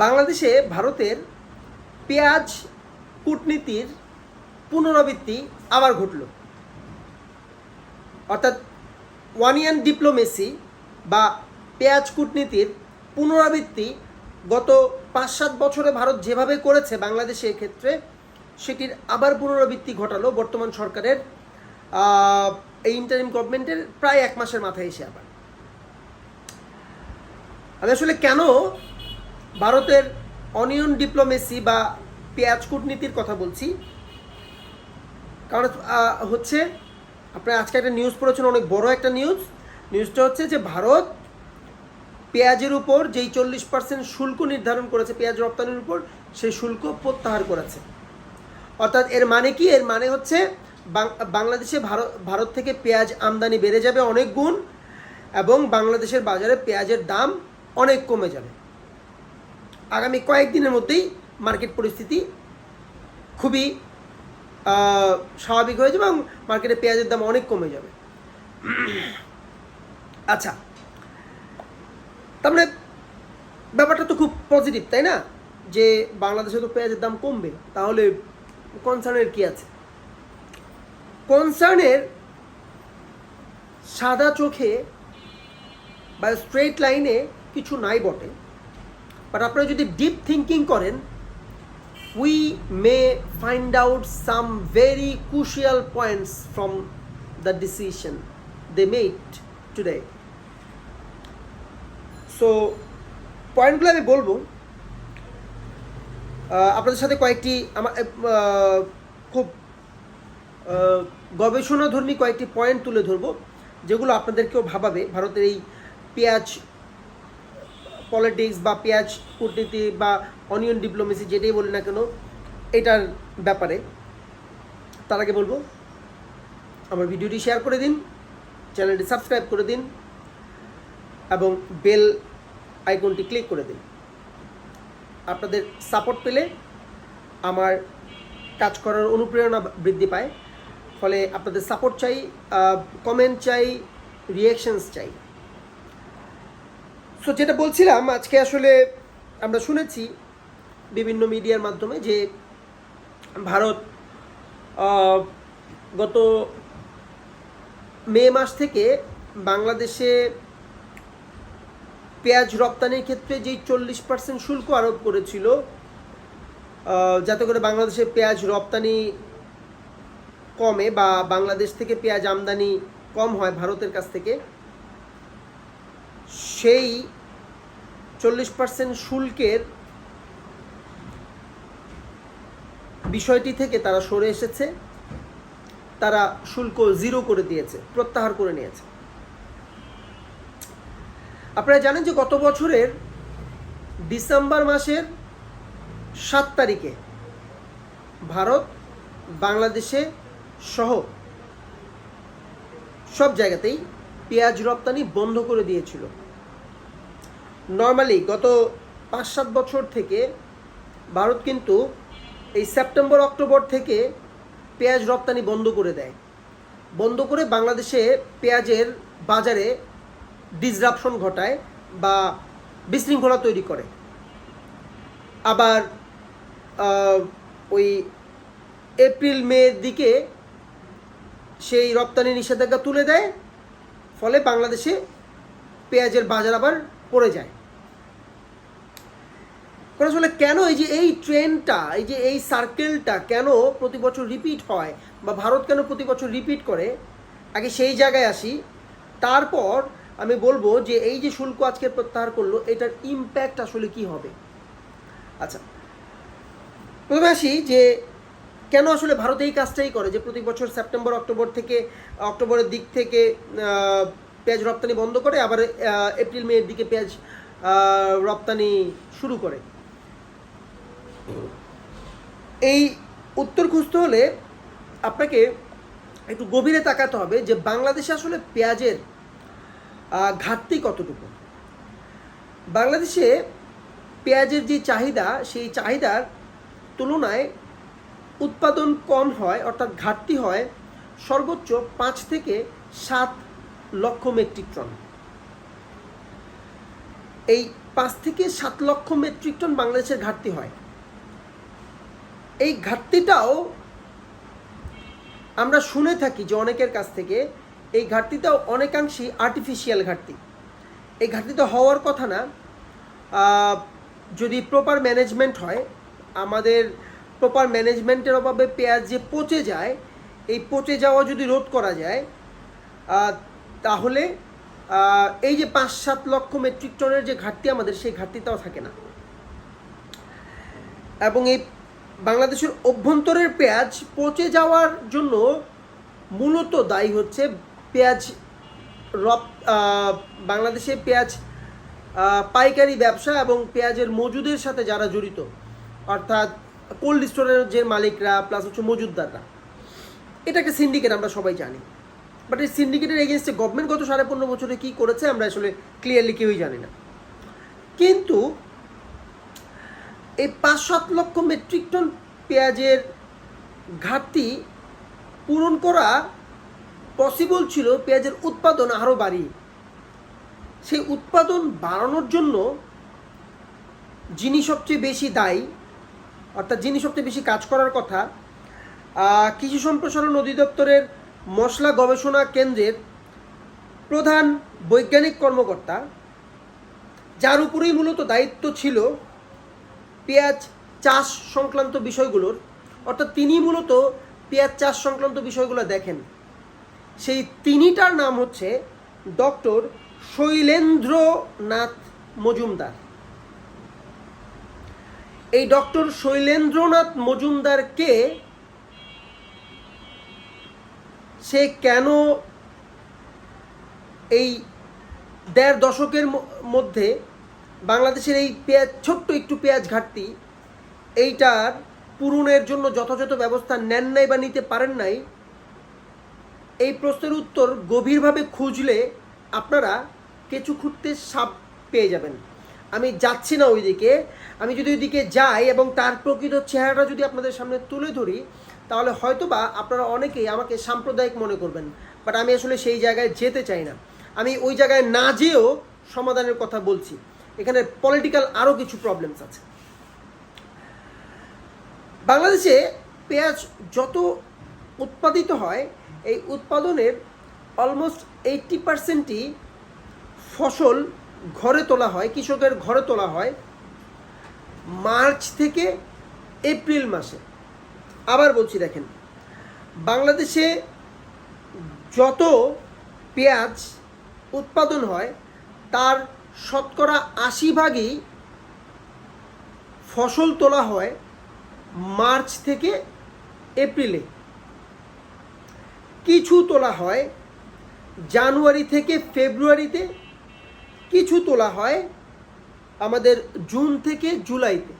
বাংলাদেশে ভারতের পেঁয়াজ কূটনীতির পুনরাবৃত্তি আবার ঘটল, অর্থাৎ ওয়ানিয়ান ডিপ্লোমেসি বা পেঁয়াজ কূটনীতির পুনরাবৃত্তি গত 5-7 বছরে ভারত যেভাবে করেছে বাংলাদেশের ক্ষেত্রে, সেটির আবার পুনরাবৃত্তি ঘটালো বর্তমান সরকারের এই ইন্টারিম গভর্নমেন্টের প্রায় 1 মাসের মাথায় এসে। আবার আমি আসলে কেন ভারতের অনিয়ন ডিপ্লোমেসি বা পেঁয়াজ কূটনীতির কথা বলছি, কারণ হচ্ছে আপনারা আজকে একটা নিউজ পড়েছেন, অনেক বড় একটা নিউজটা হচ্ছে যে ভারত পেঁয়াজের উপর যেই 40% শুল্ক নির্ধারণ করেছে পেঁয়াজ রপ্তানির উপর, সেই শুল্ক প্রত্যাহার করেছে। অর্থাৎ এর মানে কি? এর মানে হচ্ছে বাংলাদেশে ভারত থেকে পেঁয়াজ আমদানি বেড়ে যাবে অনেক গুণ, এবং বাংলাদেশের বাজারে পেঁয়াজের দাম অনেক কমে যাবে। আগামী কয়েকদিনের মধ্যেই মার্কেট পরিস্থিতি খুবই স্বাভাবিক হয়ে যাবে এবং মার্কেটে পেঁয়াজের দাম অনেক কমে যাবে। আচ্ছা, তার মানে ব্যাপারটা তো খুব পজিটিভ, তাই না? যে বাংলাদেশে তো পেঁয়াজের দাম কমবে, তাহলে কনসার্নের কি আছে? কনসার্নের সাদা চোখে বা স্ট্রেট লাইনে কিছু নাই বটে, বাট আপনারা যদি ডিপ থিঙ্কিং করেন, we may find out some very crucial points from the decision they made today. So পয়েন্টগুলো আমি বলবো, আপনাদের সাথে কয়েকটি আমার খুব গবেষণাধর্মী কয়েকটি পয়েন্ট তুলে ধরবো, যেগুলো আপনাদেরকেও ভাবাবে ভারতের এই পেঁয়াজ পলিটিক্স বা পেঁয়াজ কূটনীতি বা অনিয়ন ডিপ্লোমেসি, যেটাই বলি না কেন, এটার ব্যাপারে। তার আগে বলবো, আমার ভিডিওটি শেয়ার করে দিন, চ্যানেলটি সাবস্ক্রাইব করে দিন এবং বেল আইকনটি ক্লিক করে দিন। আপনাদের সাপোর্ট পেলে আমার কাজ করার অনুপ্রেরণা বৃদ্ধি পায়। ফলে আপনাদের সাপোর্ট চাই, কমেন্ট চাই, রিয়াকশনস চাই। সো যেটা বলছিলাম, আজকে আসলে আমরা শুনেছি বিভিন্ন মিডিয়ার মাধ্যমে যে ভারত গত মে মাস থেকে বাংলাদেশে পেঁয়াজ রপ্তানির ক্ষেত্রে যেই 40% শুল্ক আরোপ করেছিল, যাতে করে বাংলাদেশে পেঁয়াজ রপ্তানি কমে বা বাংলাদেশ থেকে পেঁয়াজ আমদানি কম হয় ভারতের কাছ থেকে, সেই 40% শুল্কের বিষয়টি থেকে তারা সরে এসেছে। তারা শুল্ক 0 করে দিয়েছে, প্রত্যাহার করে নিয়েছে। আপনারা জানেন যে গত বছরের ডিসেম্বর মাসের 7 তারিখে ভারত বাংলাদেশে সহ সব জায়গাতেই পেঁয়াজ রপ্তানি বন্ধ করে দিয়েছিল। নর্মালি গত 5-7 বছর থেকে ভারত কিন্তু এই সেপ্টেম্বর অক্টোবর থেকে পেঁয়াজ রপ্তানি বন্ধ করে দেয়, বন্ধ করে বাংলাদেশে পেঁয়াজের বাজারে ডিসরাপশন ঘটায় বা বিশৃঙ্খলা তৈরি করে। আবার ওই এপ্রিল মের দিকে সেই রপ্তানি নিষেধাজ্ঞা তুলে দেয়, ফলে বাংলাদেশে পেঁয়াজের বাজার আবার পড়ে যায়। আসলে কেন এই ট্রেন্ডটা, এই সার্কেলটা কেন প্রতি বছর রিপিট হয় বা ভারত কেন প্রতি বছর রিপিট করে, আগে সেই জায়গায় আসি। তারপর আমি বলবো যে এই যে শুল্ক আজকে প্রত্যাহার করলো, এটার ইম্প্যাক্ট আসলে কি হবে। আচ্ছা, প্রথমে আসি যে কেন আসলে ভারত এই কাজটাই করে, যে প্রতি বছর সেপ্টেম্বর অক্টোবরের দিক থেকে পেঁয়াজ রপ্তানি বন্ধ করে, আবার এপ্রিল মের দিকে পেঁয়াজ রপ্তানি শুরু করে। এই উত্তর খুঁজতে হলে আপনাকে একটু গভীরে তাকাতে হবে যে বাংলাদেশে আসলে পেঁয়াজের ঘাটতি কতটুকু। বাংলাদেশে পেঁয়াজের যে চাহিদা, সেই চাহিদার তুলনায় উৎপাদন কম হয়, অর্থাৎ ঘাটতি হয় সর্বোচ্চ 5 থেকে 7 লক্ষ মেট্রিক টন। এই 5 থেকে 7 লক্ষ মেট্রিক টন বাংলাদেশের ঘাটতি হয়। এই ঘাটতিটাও আমরা শুনে থাকি যে অনেকের কাছ থেকে, এই ঘাটতিটাও অনেকাংশেই আর্টিফিশিয়াল ঘাটতি। এই ঘাটতিটা হওয়ার কথা না। যদি প্রপার ম্যানেজমেন্ট হয়, আমাদের প্রপার ম্যানেজমেন্টের অভাবে পেঁয়াজ যে পচে যায়, এই পচে যাওয়া যদি রোধ করা যায়, তাহলে এই যে 5-7 লক্ষ মেট্রিক টনের যে ঘাটতি আমাদের, সেই ঘাটতিটাও থাকে না। এবং এই বাংলাদেশের অভ্যন্তরের পেঁয়াজ পচে যাওয়ার জন্য মূলত দায়ী হচ্ছে পেঁয়াজ বাংলাদেশে পেঁয়াজ পাইকারি ব্যবসা এবং পেঁয়াজের মজুদের সাথে যারা জড়িত, অর্থাৎ কোল্ড স্টোরের যে মালিকরা প্লাস হচ্ছে মজুদদাররা। এটাকে সিন্ডিকেট আমরা সবাই জানি, বাট এই সিন্ডিকেটের এগেনস্টে গভর্নমেন্ট গত 15.5 বছরে কী করেছে আমরা আসলে ক্লিয়ারলি কেউই জানি না। কিন্তু এই 5-7 লক্ষ মেট্রিক টন পেঁয়াজের ঘাটতি পূরণ করা পসিবল ছিল পেঁয়াজের উৎপাদন আরও বাড়িয়ে। সেই উৎপাদন বাড়ানোর জন্য যিনি সবচেয়ে বেশি দায়ী, অর্থাৎ যিনি সবচেয়ে বেশি কাজ করার কথা, কৃষি সম্প্রসারণ অধিদপ্তরের মশলা গবেষণা কেন্দ্রের প্রধান বৈজ্ঞানিক কর্মকর্তা, যার উপরেই মূলত দায়িত্ব ছিল পেঁয়াজ চাষ সংক্রান্ত বিষয়গুলোর, অর্থাৎ তিনি মূলত পেঁয়াজ চাষ সংক্রান্ত বিষয়গুলো দেখেন। সেই তিনিটার নাম হচ্ছে ডক্টর শৈলেন্দ্রনাথ মজুমদার। এই ডক্টর শৈলেন্দ্রনাথ মজুমদারকে সে কেন এই 1.5 দশকের মধ্যে বাংলাদেশের এই পেঁয়াজ, ছোট্ট একটু পেঁয়াজ ঘাটতি, এইটার পূরণের জন্য যথাযথ ব্যবস্থা নেন নাই বা নিতে পারেন নাই, এই প্রশ্নের উত্তর গভীরভাবে খুঁজলে আপনারা কেঁচু খুঁড়তে সাপ পেয়ে যাবেন। আমি যাচ্ছি না ওইদিকে। আমি যদি ওইদিকে যাই এবং তার প্রকৃত চেহারাটা যদি আপনাদের সামনে তুলে ধরি, তাহলে হয়তোবা আপনারা অনেকেই আমাকে সাম্প্রদায়িক মনে করবেন, বাট আমি আসলে সেই জায়গায় যেতে চাই না। আমি ওই জায়গায় না যেয়েও সমাধানের কথা বলছি। এখানে পলিটিক্যাল আরও কিছু প্রবলেমস আছে। বাংলাদেশে পেঁয়াজ যত উৎপাদিত হয়, এই উৎপাদনের অলমোস্ট 80%ই ফসল ঘরে তোলা হয়, কৃষকের ঘরে তোলা হয় মার্চ থেকে এপ্রিল মাসে। আবার বলছি, দেখেন, বাংলাদেশে যত পেঁয়াজ উৎপাদন হয় তার শতকরা 80% ফসল তোলা হয় মার্চ থেকে এপ্রিলে। কিছু তোলা হয় জানুয়ারি থেকে ফেব্রুয়ারিতে, কিছু তোলা হয় আমাদের জুন থেকে জুলাইতে।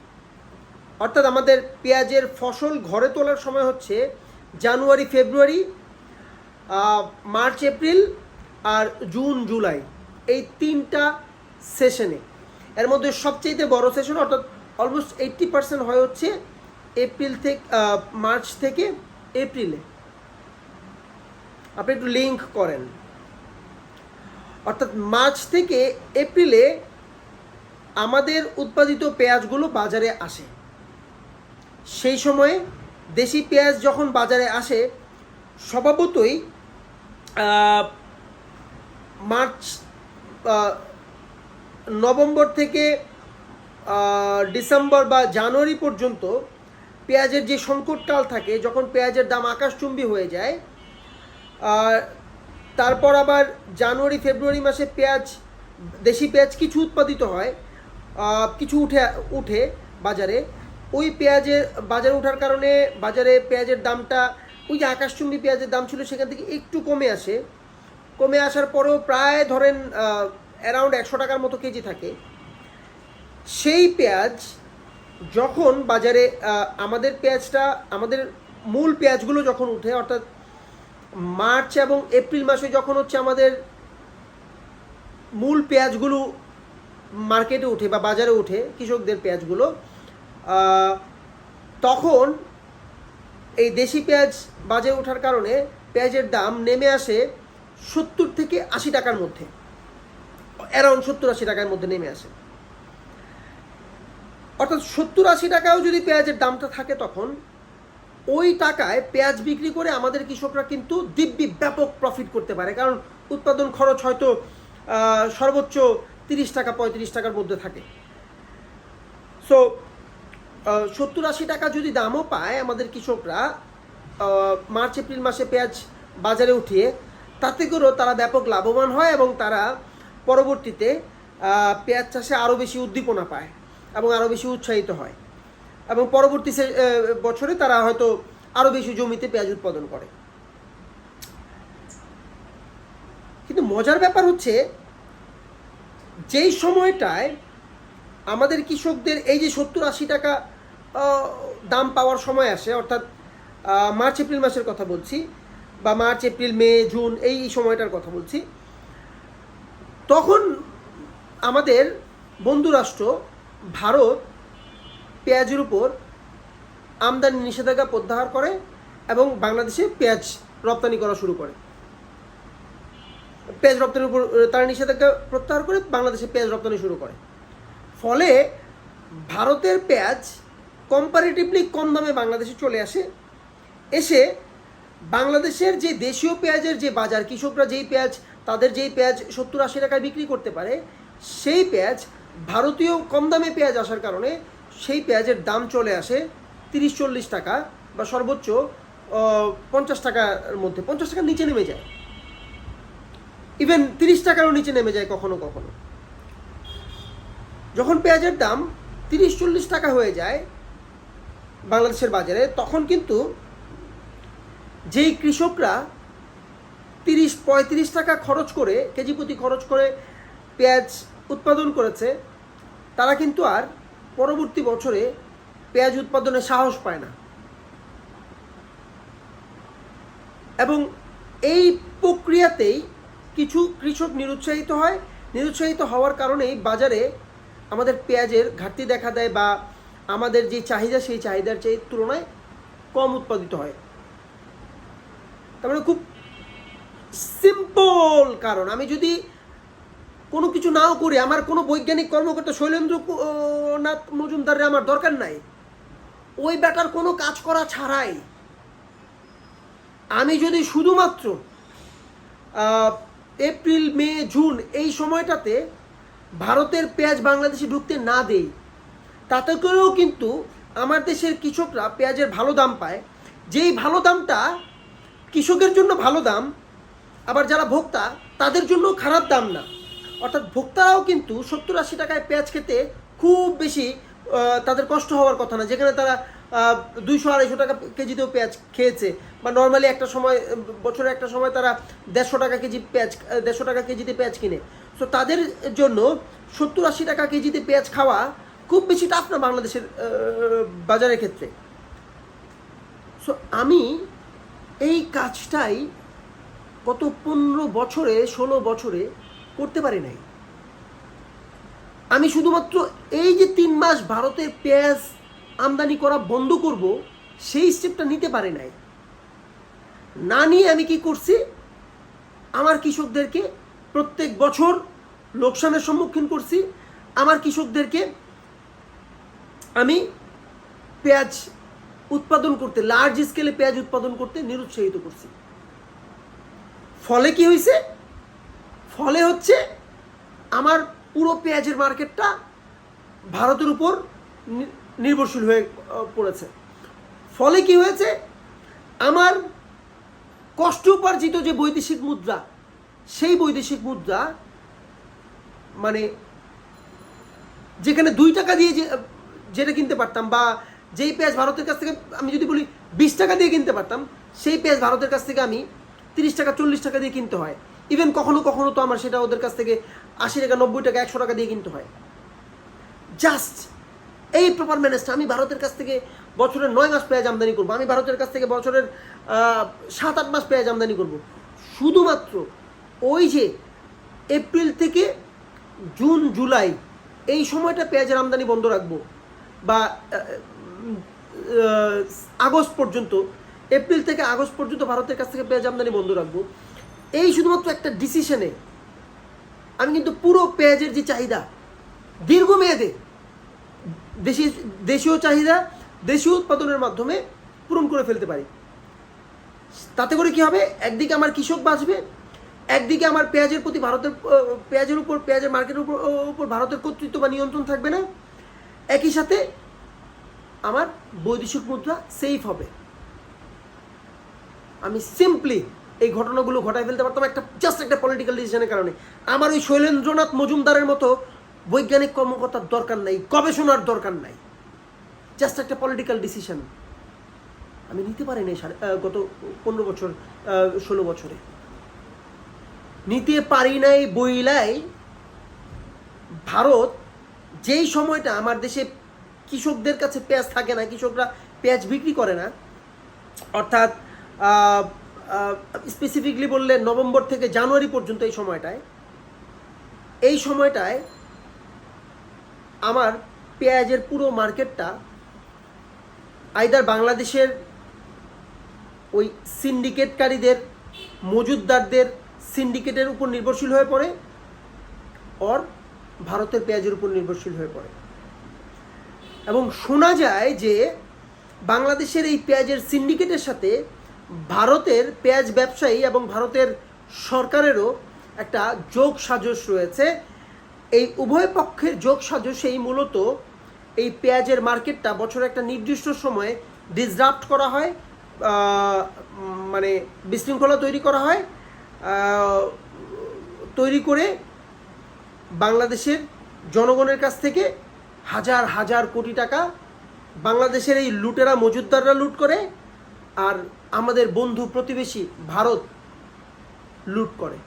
অর্থাৎ আমাদের পেঁয়াজের ফসল ঘরে তোলার সময় হচ্ছে জানুয়ারি ফেব্রুয়ারি, মার্চ এপ্রিল আর জুন জুলাই, এই 3টা সেশনে। এর মধ্যে সবচেয়ে বড় সেশন, অর্থাৎ অলমোস্ট 80% হয় হচ্ছে এপ্রিল থেকে মার্চ থেকে এপ্রিলে। আপনি একটু লিঙ্ক করেন, অর্থাৎ মার্চ থেকে এপ্রিলে আমাদের উৎপাদিত পেঁয়াজগুলো বাজারে আসে। সেই সময়ে দেশি পেঁয়াজ যখন বাজারে আসে, স্বভাবতই মার্চ, নভেম্বর থেকে ডিসেম্বর বা জানুয়ারি পর্যন্ত পেঁয়াজের যে সংকটকাল থাকে, যখন পেঁয়াজের দাম আকাশচুম্বী হয়ে যায়, তারপর আবার জানুয়ারি ফেব্রুয়ারি মাসে পেঁয়াজ, দেশি পেঁয়াজ কিছু উৎপাদিত হয়, কিছু উঠে বাজারে। ওই পেঁয়াজের বাজারে ওঠার কারণে বাজারে পেঁয়াজের দামটা, ওই যে আকাশচুম্বী পেঁয়াজের দাম ছিল সেখান থেকে একটু কমে আসে। কমে আসার পরেও প্রায় ধরেন অ্যারাউন্ড 100 টাকার মতো কেজি থাকে। সেই পেঁয়াজ যখন বাজারে, আমাদের পেঁয়াজটা, আমাদের মূল পেঁয়াজগুলো যখন উঠে, অর্থাৎ মার্চ এবং এপ্রিল মাসে যখন হচ্ছে আমাদের মূল পেঁয়াজগুলো মার্কেটে উঠে বা বাজারে উঠে, কৃষকদের পেঁয়াজগুলো, তখন এই দেশি পেঁয়াজ বাজারে ওঠার কারণে পেঁয়াজের দাম নেমে আসে 70 থেকে 80 টাকার মধ্যে, অ্যারাউন্ড 70-80 টাকার মধ্যে নেমে আসে। অর্থাৎ 70-80 টাকাও যদি পেঁয়াজের দামটা থাকে, তখন ওই টাকায় পেঁয়াজ বিক্রি করে আমাদের কৃষকরা কিন্তু দিব্যি ব্যাপক প্রফিট করতে পারে, কারণ উৎপাদন খরচ হয়তো সর্বোচ্চ 30 টাকা 35 টাকার মধ্যে থাকে। সো 70-80 টাকা যদি দামও পায় আমাদের কৃষকরা মার্চ এপ্রিল মাসে পেঁয়াজ বাজারে উঠিয়ে, তাতে করেও তারা ব্যাপক লাভবান হয় এবং তারা পরবর্তীতে পেঁয়াজ চাষে আরও বেশি উদ্দীপনা পায় এবং আরও বেশি উৎসাহিত হয়, এবং পরবর্তী বছরে তারা হয়তো আরও বেশি জমিতে পেঁয়াজ উৎপাদন করে। কিন্তু মজার ব্যাপার হচ্ছে, যেই সময়টায় আমাদের কৃষকদের এই যে 70-80 টাকা দাম পাওয়ার সময় আসে, অর্থাৎ মার্চ এপ্রিল মাসের কথা বলছি, বা মার্চ এপ্রিল মে জুন এই সময়টার কথা বলছি, তখন আমাদের বন্ধুরাষ্ট্র ভারত পেঁয়াজের উপর আমদানি নিষেধাজ্ঞা প্রত্যাহার করে এবং বাংলাদেশে পেঁয়াজ রপ্তানি করা শুরু করে। পেঁয়াজ রপ্তানির উপর তারা নিষেধাজ্ঞা প্রত্যাহার করে বাংলাদেশে পেঁয়াজ রপ্তানি শুরু করে। ফলে ভারতের পেঁয়াজ কম্পারেটিভলি কম দামে বাংলাদেশে চলে আসে। এসে বাংলাদেশের যে দেশীয় পেঁয়াজের যে বাজার, কৃষকরা যেই পেঁয়াজ, তাদের যেই পেঁয়াজ 70-80 টাকায় বিক্রি করতে পারে, সেই পেঁয়াজ ভারতীয় কম দামে পেঁয়াজ আসার কারণে সেই পেঁয়াজের দাম চলে আসে 30-40 টাকা বা সর্বোচ্চ 50 টাকার মধ্যে, 50 টাকার নিচে নেমে যায়, ইভেন 30 টাকারও নিচে নেমে যায় কখনো কখনো। যখন পেঁয়াজের দাম 30-40 টাকা হয়ে যায় বাংলাদেশের বাজারে, তখন কিন্তু যেই কৃষকরা 30-35 টাকা খরচ করে, কেজি প্রতি খরচ করে পেঁয়াজ উৎপাদন করেছে, তারা কিন্তু আর পরবর্তী বছরে পেঁয়াজ উৎপাদনে সাহস পায় না। এবং এই প্রক্রিয়াতেই কিছু কৃষক নিরুৎসাহিত হয়। নিরুৎসাহিত হওয়ার কারণেই বাজারে আমাদের পেঁয়াজের ঘাটতি দেখা দেয়, বা আমাদের যে চাহিদা সেই চাহিদার চেয়ে তুলনায় কম উৎপাদিত হয়। তার মানে খুব সিম্পল কারণ, আমি যদি কোনো কিছু নাও করি, আমার কোনো বৈজ্ঞানিক কর্মকর্তা শৈলেন্দ্রনাথ মজুমদারের আমার দরকার নাই। ওই ব্যাটার কোনো কাজ করা ছাড়াই আমি যদি শুধুমাত্র এপ্রিল মে জুন এই সময়টাতে ভারতের পেঁয়াজ বাংলাদেশে ঢুকতে না দেই, তাতে করেও কিন্তু আমার দেশের কৃষকরা পেঁয়াজের ভালো দাম পায়। যেই ভালো দামটা কৃষকের জন্য ভালো দাম, আবার যারা ভোক্তা তাদের জন্য খারাপ দাম না। অর্থাৎ ভোক্তারাও কিন্তু 70-80 টাকায় পেঁয়াজ খেতে খুব বেশি তাদের কষ্ট হওয়ার কথা না, যেখানে তারা 200-250 টাকা কেজিতেও পেঁয়াজ খেয়েছে, বা নর্মালি একটা সময়, বছরে একটা সময় তারা 150 টাকা কেজি পেঁয়াজ, 150 টাকা কেজিতে পেঁয়াজ কিনে। সো তাদের জন্য 70-80 টাকা কেজিতে পেঁয়াজ খাওয়া খুব বেশি টাফ না বাংলাদেশের বাজারের ক্ষেত্রে। সো আমি এই কাজটাই গত 15 বছরে 16 বছরে করতে পারি নাই। আমি শুধুমাত্র এই যে 3 মাস ভারতের পেঁয়াজ আমদানি করা বন্ধ করব, সেই স্টেপটা নিতে পারি নাই। না নিয়ে আমি কি করছি, আমার কৃষকদেরকে প্রত্যেক বছর লোকসানের সম্মুখীন করছি। আমার কৃষকদেরকে আমি পেঁয়াজ উৎপাদন করতে, লার্জ স্কেলে পেঁয়াজ উৎপাদন করতে নিরুৎসাহিত করছি। ফলে কি হয়েছে? ফলে হচ্ছে আমার পুরো পেঁয়াজের মার্কেটটা ভারতের উপর নির্ভরশীল হয়ে পড়েছে। ফলে কি হয়েছে, আমার কষ্ট উপার্জিত যে বৈদেশিক মুদ্রা, সেই বৈদেশিক মুদ্রা, মানে যেখানে 2 টাকা দিয়ে যেটা কিনতে পারতাম, বা যেই পেঁয়াজ ভারতের কাছ থেকে আমি যদি বলি 20 টাকা দিয়ে কিনতে পারতাম, সেই পেঁয়াজ ভারতের কাছ থেকে আমি 30 টাকা 40 টাকা দিয়ে কিনতে হয়। ইভেন কখনো কখনো তো আমার সেটা ওদের কাছ থেকে 80 টাকা 90 টাকা 100 টাকা দিয়ে কিনতে হয়। জাস্ট এই প্রপার ম্যানেজটা, আমি ভারতের কাছ থেকে বছরের 9 মাস পেঁয়াজ আমদানি করবো, আমি ভারতের কাছ থেকে বছরের 7-8 মাস পেঁয়াজ আমদানি করব, শুধুমাত্র ওই যে এপ্রিল থেকে জুন জুলাই এই সময়টা পেঁয়াজের আমদানি বন্ধ রাখবো, বা আগস্ট পর্যন্ত, এপ্রিল থেকে আগস্ট পর্যন্ত ভারতের কাছ থেকে পেঁয়াজ আমদানি বন্ধ রাখবো। এই শুধুমাত্র একটা ডিসিশনে আমি কিন্তু পুরো পেঁয়াজের যে চাহিদা দীর্ঘমেয়াদে দেশীয় চাহিদা দেশীয় উৎপাদনের মাধ্যমে পূরণ করে ফেলতে পারি। তাতে করে কি হবে, একদিকে আমার কৃষক বাঁচবে, একদিকে আমার পেঁয়াজের প্রতি পেঁয়াজের মার্কেটের উপর ভারতের কর্তৃত্ব বা নিয়ন্ত্রণ থাকবে না, একই সাথে আমার বৈদেশিক মুদ্রা সেফ হবে। আমি সিম্পলি এই ঘটনাগুলো ঘটায় ফেলতে পারতাম জাস্ট একটা পলিটিক্যাল ডিসিশনের কারণে। আমার ওই শৈলেন্দ্রনাথ মজুমদারের মতো বৈজ্ঞানিক কর্মকর্তার দরকার নাই, গবেষণার দরকার নাই, জাস্ট একটা পলিটিক্যাল ডিসিশন আমি নিতে পারি নাই গত 15 বছর 16 বছরে নিতে পারি নাই। বইলাই ভারত যেই সময়টা আমার দেশে কৃষকদের কাছে পেঁয়াজ থাকে না, কৃষকরা পেঁয়াজ বিক্রি করে না, অর্থাৎ স্পেসিফিকলি বললে নভেম্বর থেকে জানুয়ারি পর্যন্ত এই সময়টায় আমার পেঁয়াজের পুরো মার্কেটটা আইদার বাংলাদেশের ওই সিন্ডিকেটকারীদের মজুদদারদের সিন্ডিকেটের উপর নির্ভরশীল হয়ে পড়ে, আর ভারতের পেঁয়াজের উপর নির্ভরশীল হয়ে পড়ে। এবং শোনা যায় যে বাংলাদেশের এই পেঁয়াজের সিন্ডিকেটের সাথে ভারতের পেঁয়াজ ব্যবসায়ী এবং ভারতের সরকারেরও একটা যোগ সাজশ রয়েছে। এই উভয় পক্ষের যোগ সাজশেই মূলত এই পেঁয়াজের মার্কেটটা বছরে একটা নির্দিষ্ট সময়ে ডিসরাপ্ট করা হয়, মানে বিশৃঙ্খলা তৈরি করা হয়, তৈরি করে বাংলাদেশের জনগণের কাছ থেকে হাজার হাজার কোটি টাকা বাংলাদেশের এই লুটেরা মজুদদাররা লুট করে, আর আমাদের বন্ধু প্রতিবেশী ভারত লুট করে।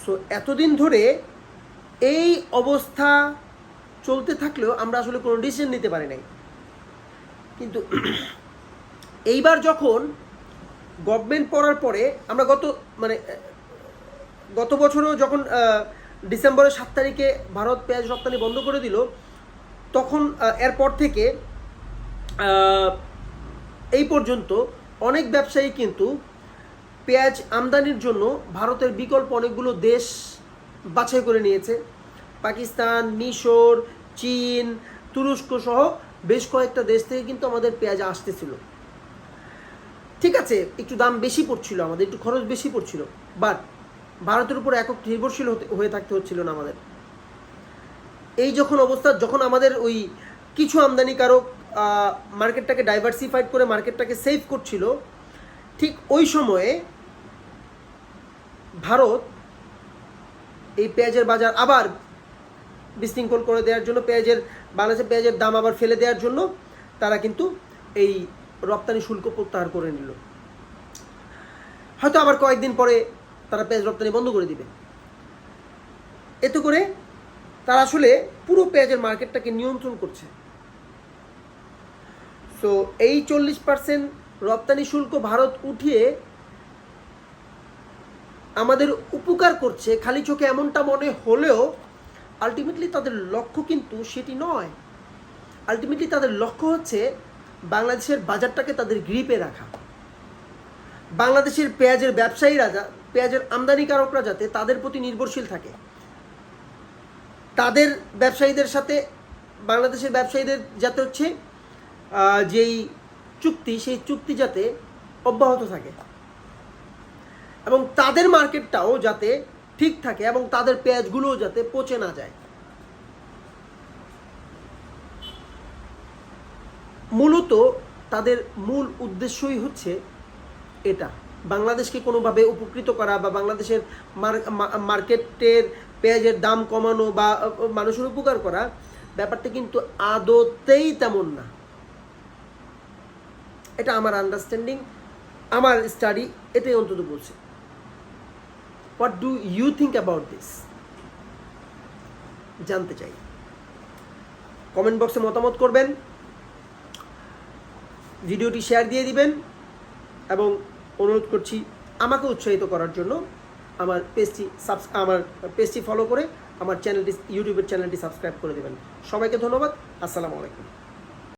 সো এতদিন ধরে এই অবস্থা চলতে থাকলেও আমরা আসলে কোনো ডিসিশন নিতে পারি নাই। কিন্তু এইবার যখন গভর্নমেন্ট পড়ার পরে আমরা গত বছরও যখন ডিসেম্বরের 7 তারিখে ভারত পেঁয়াজ রপ্তানি বন্ধ করে দিল, তখন এরপর থেকে এই পর্যন্ত অনেক ব্যবসায়ী কিন্তু পেঁয়াজ আমদানির জন্য ভারতের বিকল্প অনেকগুলো দেশ বাছাই করে নিয়েছে। পাকিস্তান, মিশর, চীন, তুরস্ক সহ বেশ কয়েকটা দেশ থেকে কিন্তু আমাদের পেঁয়াজ আসতেছিল। ঠিক আছে, একটু দাম বেশি পড়ছিল, আমাদের একটু খরচ বেশি পড়ছিল, বাট ভারতের উপর একক নির্ভরশীল হয়ে থাকতে হচ্ছিল না আমাদের। এই যখন আমাদের ওই কিছু আমদানিকারক মার্কেটটাকে ডাইভার্সিফাইড করে মার্কেটটাকে সেভ করছিল, ঠিক ওই সময়ে ভারত এই পেঁয়াজের বাজার আবার বিশৃঙ্খল করে দেওয়ার জন্য, বাংলাদেশের পেঁয়াজের দাম আবার ফেলে দেওয়ার জন্য তারা কিন্তু এই রপ্তানি শুল্ক প্রত্যাহার করে নিল। হয়তো আবার কয়েকদিন পরে তারা পেঁয়াজ রপ্তানি বন্ধ করে দিবে। এতে করে তারা আসলে পুরো পেঁয়াজের মার্কেটটাকে নিয়ন্ত্রণ করছে। সো এই 40% রপ্তানি শুল্ক ভারত উঠিয়ে আমাদের উপকার করছে খালি চোখে এমনটা মনে হলেও আলটিমেটলি তাদের লক্ষ্য কিন্তু সেটি নয়। আলটিমেটলি তাদের লক্ষ্য হচ্ছে বাংলাদেশের বাজারটাকে তাদের গ্রিপে রাখা, বাংলাদেশের পেঁয়াজের ব্যবসায়ীরা পেঁয়াজের আমদানিকারকরা যাতে তাদের প্রতি নির্ভরশীল থাকে, তাদের ব্যবসায়ীদের সাথে বাংলাদেশের ব্যবসায়ীদের যাতে হচ্ছে যেই চুক্তি, সেই চুক্তি যাতে অব্যাহত থাকে এবং তাদের মার্কেটটাও যাতে ঠিক থাকে এবং তাদের পেঁয়াজগুলোও যাতে পচে না যায়। মূলত তাদের মূল উদ্দেশ্যই হচ্ছে এটা, বাংলাদেশকে কোনোভাবে উপকৃত করা বা বাংলাদেশের মার্কেটের পেঁয়াজের দাম কমানো বা মানুষের উপকার করা। ব্যাপারটা কিন্তু আদতেই তেমন না। এটা আমার আন্ডারস্ট্যান্ডিং, আমার স্টাডি এটাই অন্তত বলছে। What do you think about this জানতে চাই। কমেন্ট বক্সে মতামত করবেন, ভিডিওটি শেয়ার দিয়ে দিবেন এবং অনুরোধ করছি আমাকে উৎসাহিত করার জন্য আমার পেজটি ফলো করে আমার ইউটিউবের চ্যানেলটি সাবস্ক্রাইব করে দেবেন। সবাইকে ধন্যবাদ। আসসালামু আলাইকুম।